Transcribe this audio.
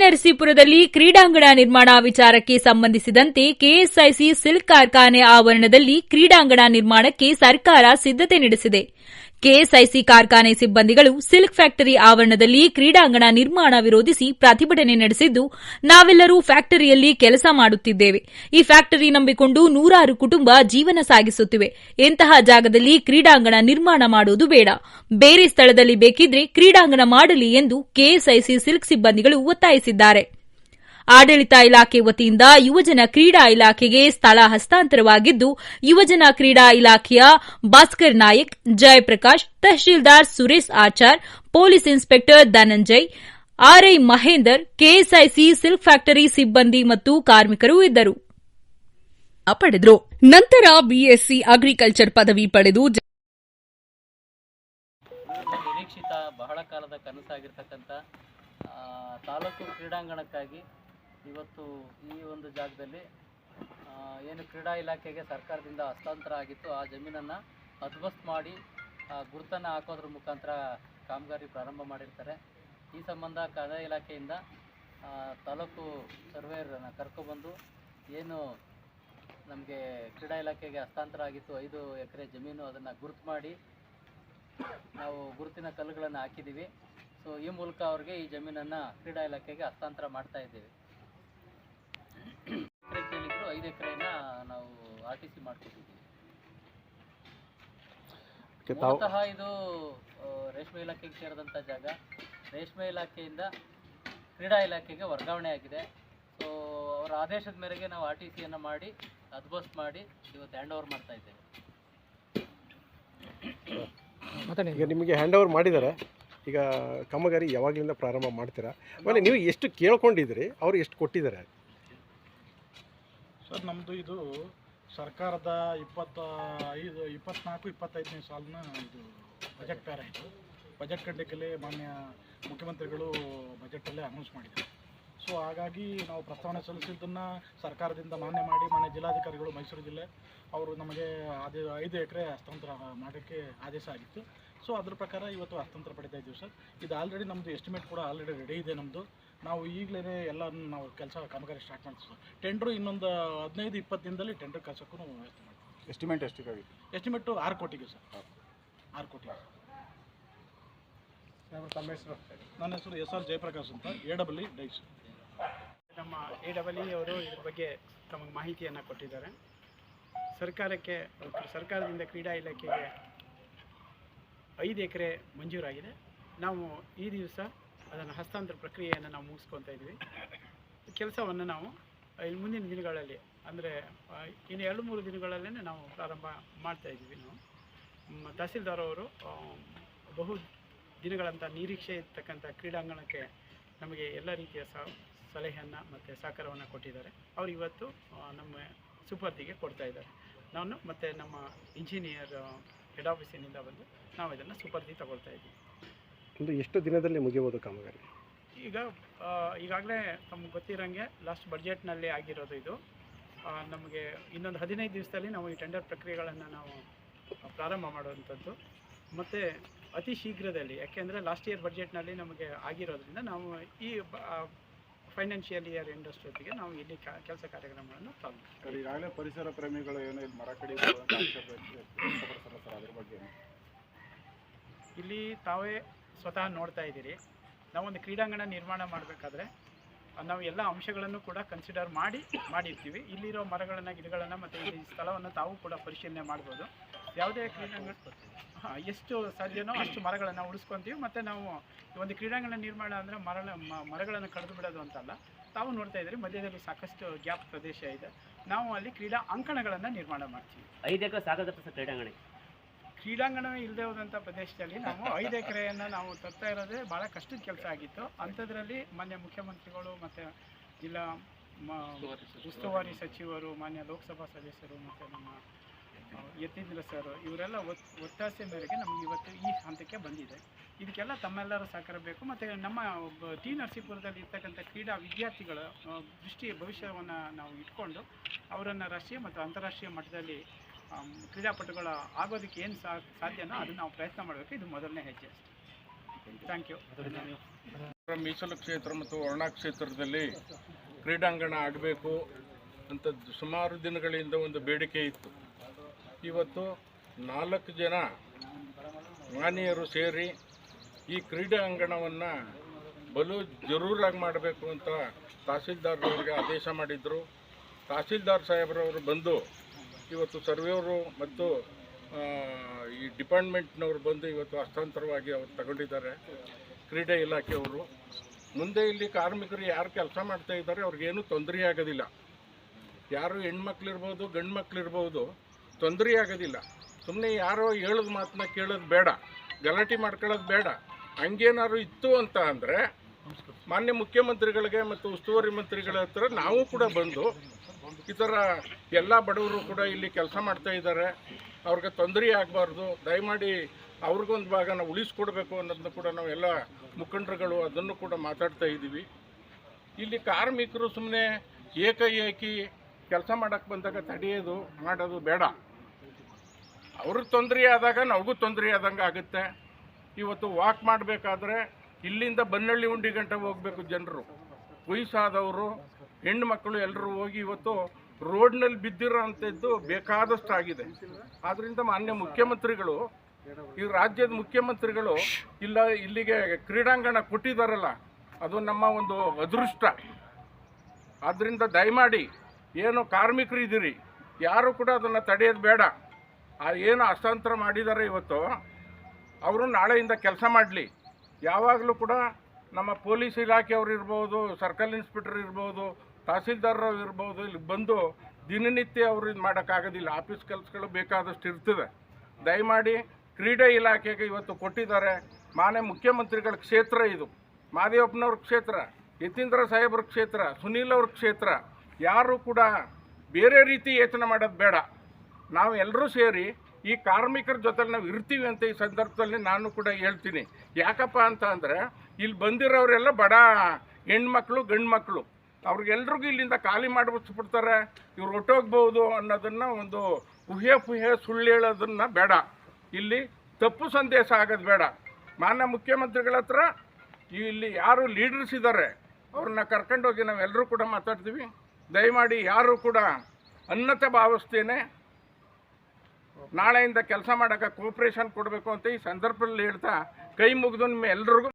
ನರಸೀಪುರದಲ್ಲಿ ಕ್ರೀಡಾಂಗಣ ನಿರ್ಮಾಣ ವಿಚಾರಕ್ಕೆ ಸಂಬಂಧಿಸಿದಂತೆ ಕೆಎಸ್ಐಸಿ ಸಿಲ್ಕ್ ಕಾರ್ಖಾನೆ ಆವರಣದಲ್ಲಿ ಕ್ರೀಡಾಂಗಣ ನಿರ್ಮಾಣಕ್ಕೆ ಸರ್ಕಾರ ಸಿದ್ದತೆ ನಡೆಸಿದೆ. ಕೆಎಸ್ಐಸಿ ಕಾರ್ಖಾನೆ ಸಿಬ್ಬಂದಿಗಳು ಸಿಲ್ಕ್ ಫ್ಯಾಕ್ಟರಿ ಆವರಣದಲ್ಲಿ ಕ್ರೀಡಾಂಗಣ ನಿರ್ಮಾಣ ವಿರೋಧಿಸಿ ಪ್ರತಿಭಟನೆ ನಡೆಸಿದ್ದು, ನಾವೆಲ್ಲರೂ ಫ್ಯಾಕ್ಟರಿಯಲ್ಲಿ ಕೆಲಸ ಮಾಡುತ್ತಿದ್ದೇವೆ. ಈ ಫ್ಯಾಕ್ಟರಿ ನಂಬಿಕೊಂಡು ನೂರಾರು ಕುಟುಂಬ ಜೀವನ ಸಾಗಿಸುತ್ತಿವೆ. ಇಂತಹ ಜಾಗದಲ್ಲಿ ಕ್ರೀಡಾಂಗಣ ನಿರ್ಮಾಣ ಮಾಡುವುದು ಬೇಡ, ಬೇರೆ ಸ್ಥಳದಲ್ಲಿ ಬೇಕಿದ್ರೆ ಕ್ರೀಡಾಂಗಣ ಮಾಡಲಿ ಎಂದು ಕೆಎಸ್ಐಸಿ ಸಿಲ್ಕ್ ಸಿಬ್ಬಂದಿಗಳು ಒತ್ತಾಯಿಸಿದ್ದಾರೆ. ಆಡಳಿತ ಇಲಾಖೆ ವತಿಯಿಂದ ಯುವಜನ ಕ್ರೀಡಾ ಇಲಾಖೆಗೆ ಸ್ಥಳ ಹಸ್ತಾಂತರವಾಗಿದ್ದು, ಯುವಜನ ಕ್ರೀಡಾ ಇಲಾಖೆಯ Bhaskar Nayak, Jayaprakash, tahsildar Suresh Achar, police inspector Dhananjay, RI Mahender, KSIC silk factory ಸಿಬ್ಬಂದಿ ಮತ್ತು ಕಾರ್ಮಿಕರು ಇದ್ದರು. ಪಡೆದರು. ನಂತರ ಬಿಎಸ್ಸಿ ಅಗ್ರಿಕಲ್ಚರ್ ಪದವಿ ಪಡೆದು ನಿರೀಕ್ಷಿತ ಬಹಳ ಕಾಲದ ಕನಸಾಗಿರ್ತಕ್ಕಂಥ ತಾಲೂಕು ಕ್ರೀಡಾಂಗಣಕ್ಕಾಗಿ ಇವತ್ತು ಈ ಒಂದು ಜಾಗದಲ್ಲಿ ಏನು ಕ್ರೀಡಾ ಇಲಾಖೆಗೆ ಸರ್ಕಾರದಿಂದ ಹಸ್ತಾಂತರ ಆಗಿತ್ತು, ಆ ಜಮೀನನ್ನು ಹದ್ಬಸ್ತ್ ಮಾಡಿ ಗುರುತನ್ನು ಹಾಕೋದ್ರ ಮುಖಾಂತರ ಕಾಮಗಾರಿ ಪ್ರಾರಂಭ ಮಾಡಿರ್ತಾರೆ. ಈ ಸಂಬಂಧ ಕಂದಾಯ ಇಲಾಖೆಯಿಂದ ತಾಲೂಕು ಸರ್ವೇಯರ್ನ ಕರ್ಕೊಬಂದು ಏನು ನಮಗೆ ಕ್ರೀಡಾ ಇಲಾಖೆಗೆ ಹಸ್ತಾಂತರ ಆಗಿತ್ತು 5 ಎಕರೆ ಜಮೀನು, ಅದನ್ನು ಗುರುತು ಮಾಡಿ ನಾವು ಗುರುತಿನ ಕಲ್ಲುಗಳನ್ನು ಹಾಕಿದ್ದೀವಿ. ಸೊ ಈ ಮೂಲಕ ಅವ್ರಿಗೆ ಈ ಜಮೀನನ್ನು ಕ್ರೀಡಾ ಇಲಾಖೆಗೆ ಹಸ್ತಾಂತರ ಮಾಡ್ತಾ ಇದ್ದೀವಿ. ಎಕರೆ ಕೇಳಿದ್ರು 5 ಎಕರೆನ ನಾವು RTC ಮಾಡ್ಕೊಟ್ಟಿದ್ದೀವಿ. ಮೂಲತಃ ಇದು ರೇಷ್ಮೆ ಇಲಾಖೆಗೆ ಸೇರಿದಂಥ ಜಾಗ. ರೇಷ್ಮೆ ಇಲಾಖೆಯಿಂದ ಕ್ರೀಡಾ ಇಲಾಖೆಗೆ ವರ್ಗಾವಣೆ ಆಗಿದೆ. ಸೊ ಅವರ ಆದೇಶದ ಮೇರೆಗೆ ನಾವು RTCಯನ್ನು ಮಾಡಿ ಹದ್ಬಸ್ತ್ ಮಾಡಿ ಇವತ್ತು ಹ್ಯಾಂಡ್ ಓವರ್ ಮಾಡ್ತಾ ಇದ್ದೇವೆ. ಈಗ ನಿಮಗೆ ಹ್ಯಾಂಡ್ ಓವರ್ ಮಾಡಿದ್ದಾರೆ, ಈಗ ಕಾಮಗಾರಿ ಯಾವಾಗಲಿಂದ ಪ್ರಾರಂಭ ಮಾಡ್ತೀರಾ? ಆಮೇಲೆ ನೀವು ಎಷ್ಟು ಕೇಳ್ಕೊಂಡಿದ್ದೀರಿ, ಅವರು ಎಷ್ಟು ಕೊಟ್ಟಿದ್ದಾರೆ? ಸರ್, ನಮ್ಮದು ಇದು ಸರ್ಕಾರದ 24-25ನೇ ಸಾಲಿನ ಇದು ಬಜೆಟ್ ಪ್ಯಾರ. ಇದು ಬಜೆಟ್ ಖಂಡಿಕೆಯಲ್ಲಿ ಮಾನ್ಯ ಮುಖ್ಯಮಂತ್ರಿಗಳು ಬಜೆಟಲ್ಲೇ ಅನೌನ್ಸ್ ಮಾಡಿದ್ದಾರೆ. ಸೊ ಹಾಗಾಗಿ ನಾವು ಪ್ರಸ್ತಾವನೆ ಸಲ್ಲಿಸಿದ್ದನ್ನು ಸರ್ಕಾರದಿಂದ ಮಾನ್ಯ ಮಾಡಿ ಮಾನ್ಯ ಜಿಲ್ಲಾಧಿಕಾರಿಗಳು ಮೈಸೂರು ಜಿಲ್ಲೆ ಅವರು ನಮಗೆ 5 ಎಕರೆ ಹಸ್ತಾಂತರ ಮಾಡೋಕ್ಕೆ ಆದೇಶ ಆಗಿತ್ತು. ಸೊ ಅದ್ರ ಪ್ರಕಾರ ಇವತ್ತು ಹಸ್ತಾಂತರ ಪಡಿತಾ ಇದ್ದೀವಿ ಸರ್. ಇದು ಆಲ್ರೆಡಿ ನಮ್ಮದು ಎಸ್ಟಿಮೇಟ್ ಕೂಡ ಆಲ್ರೆಡಿ ರೆಡಿ ಇದೆ. ನಮ್ಮದು ನಾವು ಈಗಲೇ ಎಲ್ಲ ನಾವು ಕೆಲಸ ಕಾಮಗಾರಿ ಸ್ಟಾರ್ಟ್ ಮಾಡ್ತೀವಿ ಸರ್. ಟೆಂಡ್ರು ಇನ್ನೊಂದು 15-20 ದಿನದಲ್ಲಿ ಟೆಂಡರ್ ಕಳ್ಸೋಕ್ಕೂ ವ್ಯವಸ್ಥೆ ಮಾಡ್ತೀವಿ. ಎಸ್ಟಿಮೇಟ್ ಎಷ್ಟಿಗಾಗಿತ್ತು? ಎಸ್ಟಿಮೇಟು 6 ಕೋಟಿಗೆ ಸರ್. 6 ಕೋಟಿ. ತಮ್ಮ ಹೆಸರು? ನನ್ನ ಹೆಸರು SR ಜಯಪ್ರಕಾಶ್ ಅಂತ, AEE ಡೈಸ್. ನಮ್ಮ AEE ಅವರು ಇದ್ರ ಬಗ್ಗೆ ತಮಗೆ ಮಾಹಿತಿಯನ್ನು ಕೊಟ್ಟಿದ್ದಾರೆ. ಸರ್ಕಾರದಿಂದ ಕ್ರೀಡಾ ಇಲಾಖೆಗೆ 5 ಎಕರೆ ಮಂಜೂರಾಗಿದೆ. ನಾವು ಈ ದಿವಸ ಅದನ್ನು ಹಸ್ತಾಂತರ ಪ್ರಕ್ರಿಯೆಯನ್ನು ನಾವು ಮುಗಿಸ್ಕೊತಾ ಇದ್ವಿ. ಕೆಲಸವನ್ನು ನಾವು ಮುಂದಿನ ದಿನಗಳಲ್ಲಿ, ಅಂದರೆ ಇನ್ನು 2-3 ದಿನಗಳಲ್ಲೇ ನಾವು ಪ್ರಾರಂಭ ಮಾಡ್ತಾಯಿದ್ವಿ. ನಾವು ತಹಸೀಲ್ದಾರ್ ಅವರು ಬಹು ದಿನಗಳಂತ ನಿರೀಕ್ಷೆ ಇರ್ತಕ್ಕಂಥ ಕ್ರೀಡಾಂಗಣಕ್ಕೆ ನಮಗೆ ಎಲ್ಲ ರೀತಿಯ ಸಲಹೆಯನ್ನು ಮತ್ತು ಸಹಕಾರವನ್ನು ಕೊಟ್ಟಿದ್ದಾರೆ. ಅವರು ಇವತ್ತು ನಮ್ಮ ಸುಪರ್ದಿಗೆ ಕೊಡ್ತಾ ಇದ್ದಾರೆ. ನಾನು ಮತ್ತು ನಮ್ಮ ಇಂಜಿನಿಯರ್ ಹೆಡ್ ಆಫೀಸಿನಿಂದ ಬಂದು ನಾವು ಇದನ್ನು ಸುಪರ್ದಿ ತಗೊಳ್ತಾ ಇದ್ದೀವಿ. ಒಂದು ಎಷ್ಟು ದಿನದಲ್ಲಿ ಮುಗಿಬೋದು ಕಾಮಗಾರಿ? ಈಗಾಗಲೇ ನಮ್ಗೆ ಗೊತ್ತಿರೋಂಗೆ ಲಾಸ್ಟ್ ಬಡ್ಜೆಟ್ನಲ್ಲಿ ಆಗಿರೋದು ಇದು. ನಮಗೆ ಇನ್ನೊಂದು 15 ದಿವಸದಲ್ಲಿ ನಾವು ಈ ಟೆಂಡರ್ ಪ್ರಕ್ರಿಯೆಗಳನ್ನು ನಾವು ಪ್ರಾರಂಭ ಮಾಡುವಂಥದ್ದು. ಮತ್ತು ಅತಿ ಶೀಘ್ರದಲ್ಲಿ, ಯಾಕೆಂದರೆ ಲಾಸ್ಟ್ ಇಯರ್ ಬಡ್ಜೆಟ್ನಲ್ಲಿ ನಮಗೆ ಆಗಿರೋದ್ರಿಂದ ನಾವು ಈ ಫೈನಾನ್ಷಿಯಲ್ ಇಯರ್ ಇಂಡಸ್ಟ್ರಿಗೆ ನಾವು ಇಲ್ಲಿ ಕೆಲಸ ಕಾರ್ಯಕ್ರಮಗಳನ್ನು ಪ್ರಾರಂಭ. ಈಗಾಗಲೇ ಪರಿಸರ ಪ್ರೇಮಿಗಳು ಏನೋ ಇಲ್ಲಿ ಮರ ಕಡಿ ಅದ್ರ ಬಗ್ಗೆ ಇಲ್ಲಿ ತಾವೇ ಸ್ವತಃ ನೋಡ್ತಾ ಇದ್ದೀರಿ. ನಾವೊಂದು ಕ್ರೀಡಾಂಗಣ ನಿರ್ಮಾಣ ಮಾಡಬೇಕಾದ್ರೆ ನಾವು ಎಲ್ಲ ಅಂಶಗಳನ್ನು ಕೂಡ ಕನ್ಸಿಡರ್ ಮಾಡಿರ್ತೀವಿ. ಇಲ್ಲಿರೋ ಮರಗಳನ್ನು, ಗಿಡಗಳನ್ನು ಮತ್ತು ಈ ಸ್ಥಳವನ್ನು ತಾವು ಕೂಡ ಪರಿಶೀಲನೆ ಮಾಡ್ಬೋದು. ಯಾವುದೇ ಕ್ರೀಡಾಂಗಣ ಎಷ್ಟು ಸಾಧ್ಯನೋ ಅಷ್ಟು ಮರಗಳನ್ನು ಉಳಿಸ್ಕೊತೀವಿ. ಮತ್ತು ನಾವು ಒಂದು ಕ್ರೀಡಾಂಗಣ ನಿರ್ಮಾಣ ಅಂದರೆ ಮರಗಳನ್ನು ಕಡಿದು ಬಿಡೋದು ಅಂತಲ್ಲ. ತಾವು ನೋಡ್ತಾ ಇದ್ದೀರಿ, ಮಧ್ಯದಲ್ಲಿ ಸಾಕಷ್ಟು ಗ್ಯಾಪ್ ಪ್ರದೇಶ ಇದೆ. ನಾವು ಅಲ್ಲಿ ಕ್ರೀಡಾ ಅಂಕಣಗಳನ್ನು ನಿರ್ಮಾಣ ಮಾಡ್ತೀವಿ. 5 ಎಕರೆ ಸಾಕಾಗುತ್ತೆ ಕ್ರೀಡಾಂಗಣವೇ ಇಲ್ಲದೆ ಹೋದಂಥ ಪ್ರದೇಶದಲ್ಲಿ ನಾವು 5 ಎಕರೆಯನ್ನು ನಾವು ತರ್ತಾ ಇರೋದೇ ಭಾಳ ಕಷ್ಟದ ಕೆಲಸ ಆಗಿತ್ತು. ಅಂಥದ್ರಲ್ಲಿ ಮಾನ್ಯ ಮುಖ್ಯಮಂತ್ರಿಗಳು ಮತ್ತು ಜಿಲ್ಲಾ ಉಸ್ತುವಾರಿ ಸಚಿವರು, ಮಾನ್ಯ ಲೋಕಸಭಾ ಸದಸ್ಯರು ಮತ್ತು ನಮ್ಮ ಯತೀಂದ್ರ ಸರ್ ಇವರೆಲ್ಲ ಒತ್ತಾಸೆ ಮೇರೆಗೆ ನಮಗೆ ಇವತ್ತು ಈ ಹಂತಕ್ಕೆ ಬಂದಿದೆ. ಇದಕ್ಕೆಲ್ಲ ತಮ್ಮೆಲ್ಲರ ಸಹಕಾರ ಬೇಕು. ಮತ್ತು ನಮ್ಮ ನರಸೀಪುರದಲ್ಲಿ ಇರ್ತಕ್ಕಂಥ ಕ್ರೀಡಾ ವಿದ್ಯಾರ್ಥಿಗಳ ಭವಿಷ್ಯವನ್ನು ನಾವು ಇಟ್ಕೊಂಡು ಅವರನ್ನು ರಾಷ್ಟ್ರೀಯ ಮತ್ತು ಅಂತಾರಾಷ್ಟ್ರೀಯ ಮಟ್ಟದಲ್ಲಿ ಕ್ರೀಡಾಪಟುಗಳ ಆಗೋದಕ್ಕೆ ಏನು ಸಾಧ್ಯನೋ ಅದನ್ನು ನಾವು ಪ್ರಯತ್ನ ಮಾಡಬೇಕು. ಇದು ಮೊದಲನೇ ಹೆಜ್ಜೆ. Thank you. ಮೀಸಲು ಕ್ಷೇತ್ರ ಮತ್ತು ವರ್ಣಾ ಕ್ಷೇತ್ರದಲ್ಲಿ ಕ್ರೀಡಾಂಗಣ ಆಗಬೇಕು ಅಂತ ಸುಮಾರು ದಿನಗಳಿಂದ ಒಂದು ಬೇಡಿಕೆ ಇತ್ತು. ಇವತ್ತು 4 ಜನ ಮಾನ್ಯರು ಸೇರಿ ಈ ಕ್ರೀಡಾಂಗಣವನ್ನು ಬಲು ಜರೂರಾಗಿ ಮಾಡಬೇಕು ಅಂತ ತಹಸೀಲ್ದಾರ್ರವರಿಗೆ ಆದೇಶ ಮಾಡಿದರು. ತಹಸೀಲ್ದಾರ್ ಸಾಹೇಬ್ರವರು ಬಂದು ಇವತ್ತು ಸರ್ವೆಯವರು ಮತ್ತು ಈ ಡಿಪಾರ್ಟ್ಮೆಂಟ್ನವರು ಬಂದು ಇವತ್ತು ಹಸ್ತಾಂತರವಾಗಿ ಅವರು ತಗೊಂಡಿದ್ದಾರೆ. ಕ್ರೀಡೆ ಇಲಾಖೆಯವರು ಮುಂದೆ ಇಲ್ಲಿ ಕಾರ್ಮಿಕರು ಯಾರು ಕೆಲಸ ಮಾಡ್ತಾ ಇದ್ದಾರೆ ಅವ್ರಿಗೇನು ತೊಂದರೆ ಆಗೋದಿಲ್ಲ. ಯಾರು ಹೆಣ್ಮಕ್ಳಿರ್ಬೋದು ಗಂಡು ಮಕ್ಳಿರ್ಬೋದು, ತೊಂದರೆ ಆಗೋದಿಲ್ಲ. ಸುಮ್ಮನೆ ಯಾರೋ ಹೇಳೋದು ಮಾತನ್ನ ಕೇಳೋದು ಬೇಡ, ಗಲಾಟೆ ಮಾಡ್ಕೊಳ್ಳೋದು ಬೇಡ. ಹಂಗೇನಾದ್ರು ಇತ್ತು ಅಂತ ಅಂದರೆ ಮಾನ್ಯ ಮುಖ್ಯಮಂತ್ರಿಗಳಿಗೆ ಮತ್ತು ಉಸ್ತುವಾರಿ ಮಂತ್ರಿಗಳ ಹತ್ರ ನಾವು ಕೂಡ ಬಂದು ಈ ಥರ ಎಲ್ಲ ಬಡವರು ಕೂಡ ಇಲ್ಲಿ ಕೆಲಸ ಮಾಡ್ತಾ ಇದ್ದಾರೆ, ಅವ್ರಿಗೆ ತೊಂದರೆ ಆಗಬಾರ್ದು, ದಯಮಾಡಿ ಅವ್ರಿಗೊಂದು ಭಾಗನ ಉಳಿಸ್ಕೊಡ್ಬೇಕು ಅನ್ನೋದನ್ನ ಕೂಡ ನಾವು ಎಲ್ಲ ಮುಖಂಡರುಗಳು ಅದನ್ನು ಕೂಡ ಮಾತಾಡ್ತಾ ಇದ್ದೀವಿ. ಇಲ್ಲಿ ಕಾರ್ಮಿಕರು ಸುಮ್ಮನೆ ಏಕಾಏಕಿ ಕೆಲಸ ಮಾಡೋಕ್ಕೆ ಬಂದಾಗ ತಡೆಯೋದು ಮಾಡೋದು ಬೇಡ. ಅವ್ರಿಗೆ ತೊಂದರೆ ಆದಾಗ ನಮಗೂ ತೊಂದರೆ ಆದಂಗೆ ಆಗುತ್ತೆ. ಇವತ್ತು ವಾಕ್ ಮಾಡಬೇಕಾದ್ರೆ ಇಲ್ಲಿಂದ ಬನ್ನಳ್ಳಿ ಉಂಡಿ ಗಂಟೆ ಹೋಗಬೇಕು ಜನರು, ವಯಸ್ಸಾದವರು, ಹೆಣ್ಣು ಮಕ್ಕಳು ಎಲ್ಲರೂ ಹೋಗಿ ಇವತ್ತು ರೋಡ್ನಲ್ಲಿ ಬಿದ್ದಿರೋ ಅಂಥದ್ದು ಬೇಕಾದಷ್ಟು ಆಗಿದೆ. ಆದ್ದರಿಂದ ಮಾನ್ಯ ಮುಖ್ಯಮಂತ್ರಿಗಳು, ಈ ರಾಜ್ಯದ ಮುಖ್ಯಮಂತ್ರಿಗಳು ಇಲ್ಲಿಗೆ ಕ್ರೀಡಾಂಗಣ ಕೊಟ್ಟಿದ್ದಾರಲ್ಲ, ಅದು ನಮ್ಮ ಒಂದು ಅದೃಷ್ಟ. ಆದ್ದರಿಂದ ದಯಮಾಡಿ ಏನು ಕಾರ್ಮಿಕರು ಇದ್ದೀರಿ ಯಾರು ಕೂಡ ಅದನ್ನು ತಡೆಯೋದು ಬೇಡ. ಏನು ಹಸ್ತಾಂತರ ಮಾಡಿದ್ದಾರೆ ಇವತ್ತು ಅವರು ನಾಳೆಯಿಂದ ಕೆಲಸ ಮಾಡಲಿ. ಯಾವಾಗಲೂ ಕೂಡ ನಮ್ಮ ಪೊಲೀಸ್ ಇಲಾಖೆಯವರು ಇರ್ಬೋದು, ಸರ್ಕಲ್ ಇನ್ಸ್ಪೆಕ್ಟರ್ ಇರ್ಬೋದು, ತಹಸೀಲ್ದಾರರು ಇರ್ಬೋದು, ಇಲ್ಲಿ ಬಂದು ದಿನನಿತ್ಯ ಅವರು ಇದು ಮಾಡೋಕ್ಕಾಗೋದಿಲ್ಲ. ಆಫೀಸ್ ಕೆಲಸಗಳು ಬೇಕಾದಷ್ಟು ಇರ್ತದೆ. ದಯಮಾಡಿ ಕ್ರೀಡೆ ಇಲಾಖೆಗೆ ಇವತ್ತು ಕೊಟ್ಟಿದ್ದಾರೆ. ಮಾನ್ಯ ಮುಖ್ಯಮಂತ್ರಿಗಳ ಕ್ಷೇತ್ರ ಇದು, ಮಾದೇವಪ್ಪನವ್ರ ಕ್ಷೇತ್ರ, ಯತೀಂದ್ರ ಸಾಹೇಬ್ರ ಕ್ಷೇತ್ರ, ಸುನೀಲ್ ಅವ್ರ ಕ್ಷೇತ್ರ. ಯಾರು ಕೂಡ ಬೇರೆ ರೀತಿ ಯೋಚನೆ ಮಾಡೋದು ಬೇಡ. ನಾವು ಎಲ್ಲರೂ ಸೇರಿ ಈ ಕಾರ್ಮಿಕರ ಜೊತೆ ನಾವು ಇರ್ತೀವಿ ಅಂತ ಈ ಸಂದರ್ಭದಲ್ಲಿ ನಾನು ಕೂಡ ಹೇಳ್ತೀನಿ. ಯಾಕಪ್ಪ ಅಂತ ಅಂದರೆ ಇಲ್ಲಿ ಬಂದಿರೋರೆಲ್ಲ ಬಡ ಹೆಣ್ಮಕ್ಳು ಗಂಡು ಮಕ್ಕಳು, ಅವ್ರಿಗೆಲ್ರಿಗೂ ಇಲ್ಲಿಂದ ಖಾಲಿ ಮಾಡಿಬಿಡ್ತಾರೆ, ಇವ್ರು ಹೊಟ್ಟೋಗ್ಬೋದು ಅನ್ನೋದನ್ನು ಒಂದು ಊಹೆ ಸುಳ್ಳು ಹೇಳೋದನ್ನು ಬೇಡ. ಇಲ್ಲಿ ತಪ್ಪು ಸಂದೇಶ ಆಗೋದು ಬೇಡ. ಮಾನ್ಯ ಮುಖ್ಯಮಂತ್ರಿಗಳ ಹತ್ರ ಇಲ್ಲಿ ಯಾರು ಲೀಡರ್ಸ್ ಇದ್ದಾರೆ ಅವ್ರನ್ನ ಕರ್ಕೊಂಡೋಗಿ ನಾವೆಲ್ಲರೂ ಕೂಡ ಮಾತಾಡ್ತೀವಿ. ದಯಮಾಡಿ ಯಾರು ಕೂಡ ಅನ್ನತ ಭಾವಿಸ್ತೇನೆ ನಾಳೆಯಿಂದ ಕೆಲಸ ಮಾಡೋಕ್ಕೆ ಕೋಪ್ರೇಷನ್ ಕೊಡಬೇಕು ಅಂತ ಈ ಸಂದರ್ಭದಲ್ಲಿ ಹೇಳ್ತಾ ಕೈ ಮುಗಿದು ನಿಮ್ಮ ಎಲ್ರಿಗೂ